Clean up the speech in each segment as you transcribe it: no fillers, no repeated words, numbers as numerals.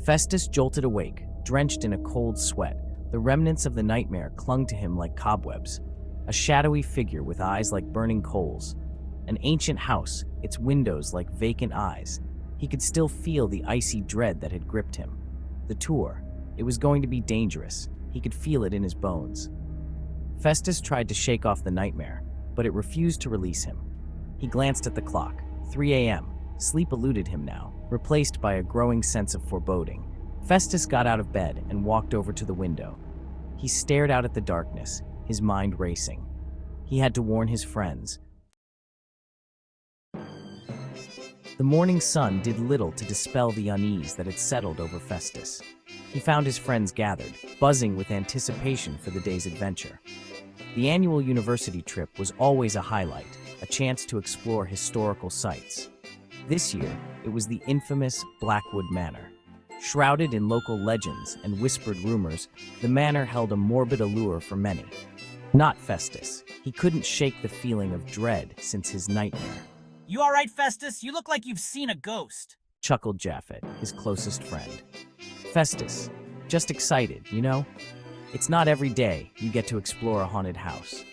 Festus jolted awake, drenched in a cold sweat. The remnants of the nightmare clung to him like cobwebs. A shadowy figure with eyes like burning coals. An ancient house, its windows like vacant eyes. He could still feel the icy dread that had gripped him. The tour. It was going to be dangerous. He could feel it in his bones. Festus tried to shake off the nightmare, but it refused to release him. He glanced at the clock. 3 a.m. Sleep eluded him now, replaced by a growing sense of foreboding. Festus got out of bed and walked over to the window. He stared out at the darkness, his mind racing. He had to warn his friends. The morning sun did little to dispel the unease that had settled over Festus. He found his friends gathered, buzzing with anticipation for the day's adventure. The annual university trip was always a highlight, a chance to explore historical sites. This year, it was the infamous Blackwood Manor. Shrouded in local legends and whispered rumors, the manor held a morbid allure for many. Not Festus. He couldn't shake the feeling of dread since his nightmare. "You all right, Festus? You look like you've seen a ghost," chuckled Japhet, his closest friend. Festus, just excited, you know? It's not every day you get to explore a haunted house.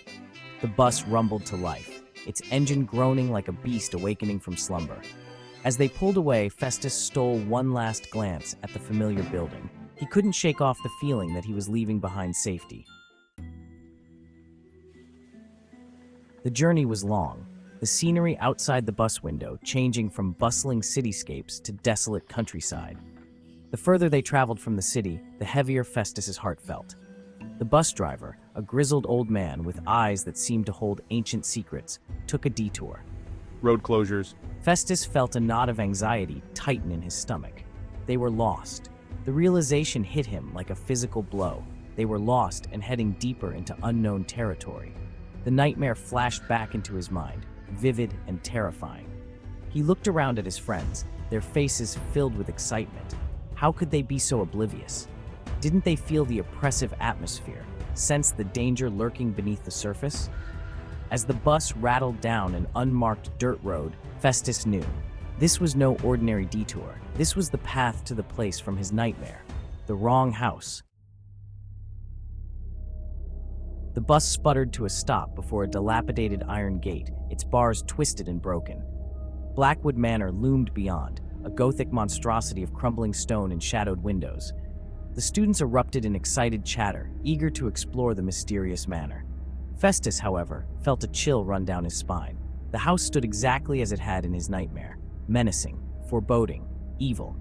The bus rumbled to life, its engine groaning like a beast awakening from slumber. As they pulled away, Festus stole one last glance at the familiar building. He couldn't shake off the feeling that he was leaving behind safety. The journey was long, the scenery outside the bus window changing from bustling cityscapes to desolate countryside. The further they traveled from the city, the heavier Festus's heart felt. The bus driver, a grizzled old man with eyes that seemed to hold ancient secrets, took a detour. Road closures. Festus felt a knot of anxiety tighten in his stomach. They were lost. The realization hit him like a physical blow. They were lost and heading deeper into unknown territory. The nightmare flashed back into his mind, vivid and terrifying. He looked around at his friends, their faces filled with excitement. How could they be so oblivious? Didn't they feel the oppressive atmosphere, sense the danger lurking beneath the surface? As the bus rattled down an unmarked dirt road, Festus knew. This was no ordinary detour. This was the path to the place from his nightmare, the wrong house. The bus sputtered to a stop before a dilapidated iron gate, its bars twisted and broken. Blackwood Manor loomed beyond, a Gothic monstrosity of crumbling stone and shadowed windows. The students erupted in excited chatter, eager to explore the mysterious manor. Festus, however, felt a chill run down his spine. The house stood exactly as it had in his nightmare, menacing, foreboding, evil.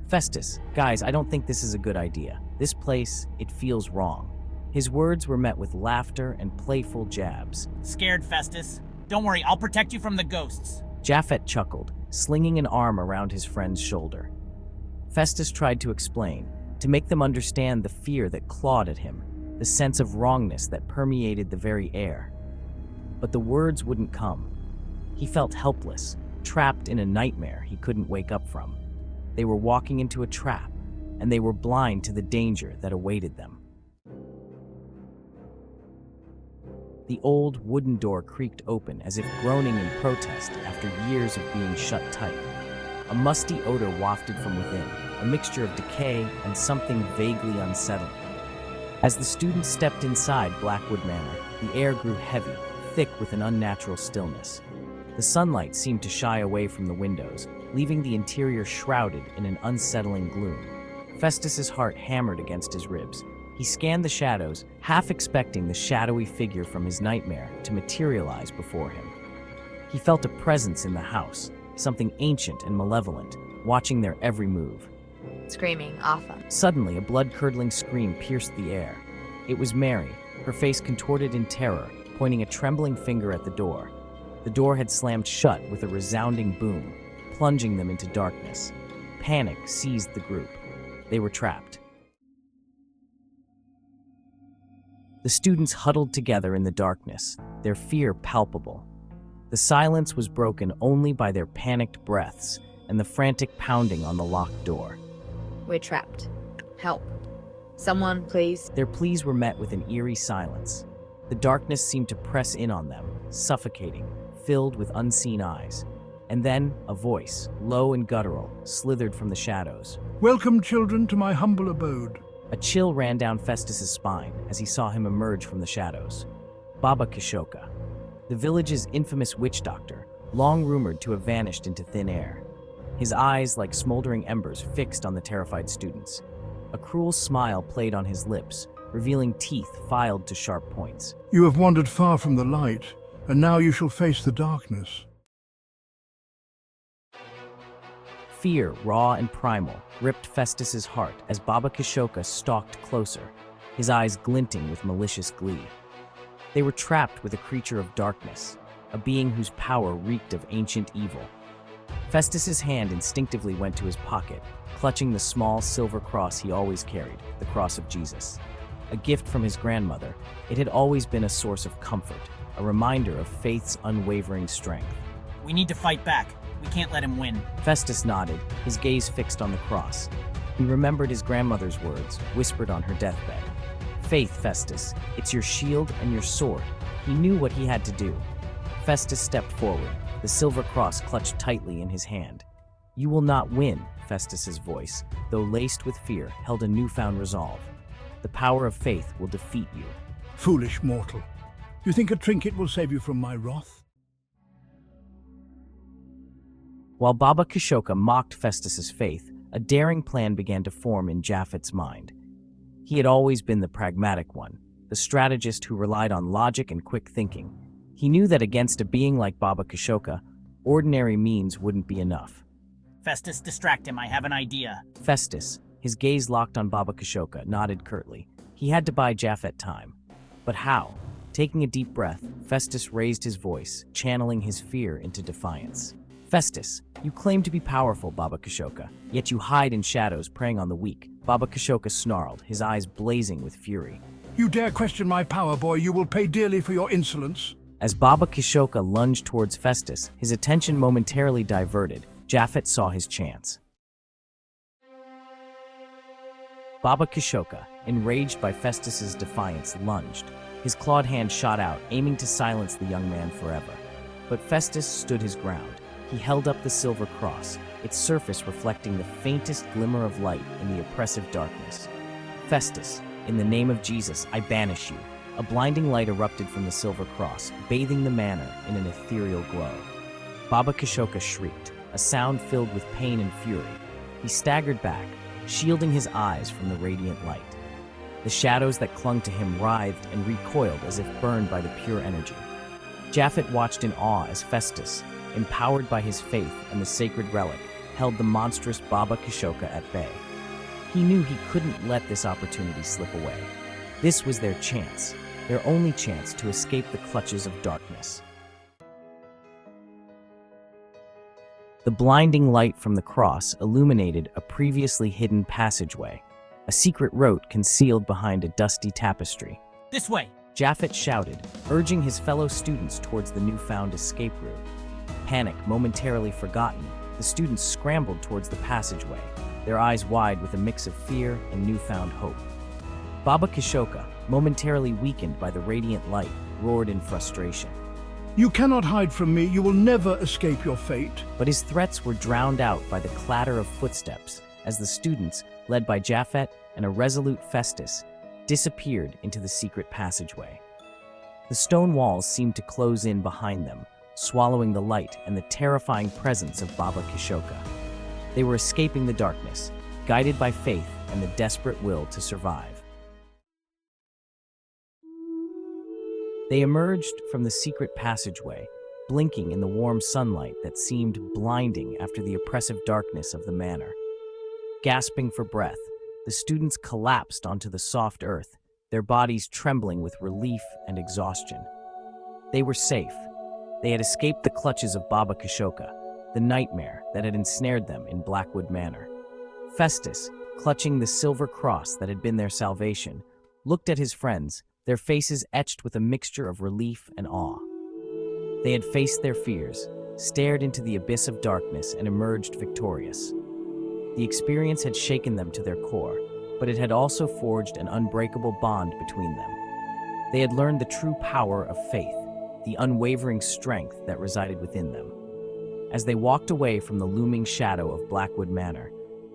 "Festus, guys, I don't think this is a good idea. This place, it feels wrong." His words were met with laughter and playful jabs. "Scared, Festus? Don't worry, I'll protect you from the ghosts." Japhet chuckled, slinging an arm around his friend's shoulder. Festus tried to explain, to make them understand the fear that clawed at him, the sense of wrongness that permeated the very air. But the words wouldn't come. He felt helpless, trapped in a nightmare he couldn't wake up from. They were walking into a trap, and they were blind to the danger that awaited them. The old wooden door creaked open as if groaning in protest after years of being shut tight. A musty odor wafted from within, a mixture of decay and something vaguely unsettling. As the students stepped inside Blackwood Manor, the air grew heavy, thick with an unnatural stillness. The sunlight seemed to shy away from the windows, leaving the interior shrouded in an unsettling gloom. Festus's heart hammered against his ribs. He scanned the shadows, half expecting the shadowy figure from his nightmare to materialize before him. He felt a presence in the house, something ancient and malevolent, watching their every move. Screaming often. Suddenly, a blood-curdling scream pierced the air. It was Mary, her face contorted in terror, pointing a trembling finger at the door. The door had slammed shut with a resounding boom, plunging them into darkness. Panic seized the group. They were trapped. The students huddled together in the darkness, their fear palpable. The silence was broken only by their panicked breaths and the frantic pounding on the locked door. "We're trapped. Help. Someone, please." Their pleas were met with an eerie silence. The darkness seemed to press in on them, suffocating, filled with unseen eyes. And then a voice, low and guttural, slithered from the shadows. Welcome, children, to my humble abode. A chill ran down Festus's spine as he saw him emerge from the shadows. Baba Kishoka, the village's infamous witch doctor, long rumored to have vanished into thin air. His eyes, like smoldering embers, fixed on the terrified students. A cruel smile played on his lips, revealing teeth filed to sharp points. You have wandered far from the light, and now you shall face the darkness. Fear, raw and primal, gripped Festus's heart as Baba Kishoka stalked closer, his eyes glinting with malicious glee. They were trapped with a creature of darkness, a being whose power reeked of ancient evil. Festus's hand instinctively went to his pocket, clutching the small silver cross he always carried, the cross of Jesus. A gift from his grandmother, it had always been a source of comfort, a reminder of faith's unwavering strength. We need to fight back. We can't let him win. Festus nodded, his gaze fixed on the cross. He remembered his grandmother's words, whispered on her deathbed. Faith, Festus, it's your shield and your sword. He knew what he had to do. Festus stepped forward, the silver cross clutched tightly in his hand. You will not win, Festus's voice, though laced with fear, held a newfound resolve. The power of faith will defeat you. Foolish mortal. You think a trinket will save you from my wrath? While Baba Kishoka mocked Festus's faith, a daring plan began to form in Japhet's mind. He had always been the pragmatic one, the strategist who relied on logic and quick thinking. He knew that against a being like Baba Kishoka, ordinary means wouldn't be enough. Festus, distract him. I have an idea. Festus, his gaze locked on Baba Kishoka, nodded curtly. He had to buy Japhet time. But how? Taking a deep breath, Festus raised his voice, channeling his fear into defiance. Festus, you claim to be powerful, Baba Kishoka, yet you hide in shadows preying on the weak. Baba Kishoka snarled, his eyes blazing with fury. You dare question my power, boy, you will pay dearly for your insolence. As Baba Kishoka lunged towards Festus, his attention momentarily diverted. Japhet saw his chance. Baba Kishoka, enraged by Festus's defiance, lunged. His clawed hand shot out, aiming to silence the young man forever. But Festus stood his ground. He held up the silver cross, its surface reflecting the faintest glimmer of light in the oppressive darkness. Festus, in the name of Jesus, I banish you. A blinding light erupted from the silver cross, bathing the manor in an ethereal glow. Baba Kishoka shrieked, a sound filled with pain and fury. He staggered back, shielding his eyes from the radiant light. The shadows that clung to him writhed and recoiled as if burned by the pure energy. Japhet watched in awe as Festus, empowered by his faith and the sacred relic, held the monstrous Baba Kishoka at bay. He knew he couldn't let this opportunity slip away. This was their chance, their only chance to escape the clutches of darkness. The blinding light from the cross illuminated a previously hidden passageway, a secret route concealed behind a dusty tapestry. This way! Japhet shouted, urging his fellow students towards the newfound escape route. Panic momentarily forgotten, the students scrambled towards the passageway, their eyes wide with a mix of fear and newfound hope. Baba Kishoka, momentarily weakened by the radiant light, roared in frustration. You cannot hide from me. You will never escape your fate. But his threats were drowned out by the clatter of footsteps as the students, led by Japhet and a resolute Festus, disappeared into the secret passageway. The stone walls seemed to close in behind them, swallowing the light and the terrifying presence of Baba Kishoka. They were escaping the darkness, guided by faith and the desperate will to survive. They emerged from the secret passageway, blinking in the warm sunlight that seemed blinding after the oppressive darkness of the manor. Gasping for breath, the students collapsed onto the soft earth, their bodies trembling with relief and exhaustion. They were safe. They had escaped the clutches of Baba Kishoka, the nightmare that had ensnared them in Blackwood Manor. Festus, clutching the silver cross that had been their salvation, looked at his friends, their faces etched with a mixture of relief and awe. They had faced their fears, stared into the abyss of darkness, and emerged victorious. The experience had shaken them to their core, but it had also forged an unbreakable bond between them. They had learned the true power of faith, the unwavering strength that resided within them. As they walked away from the looming shadow of Blackwood Manor,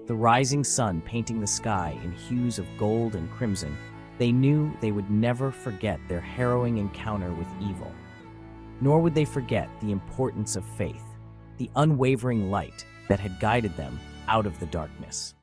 the rising sun painting the sky in hues of gold and crimson, they knew they would never forget their harrowing encounter with evil. Nor would they forget the importance of faith, the unwavering light that had guided them out of the darkness.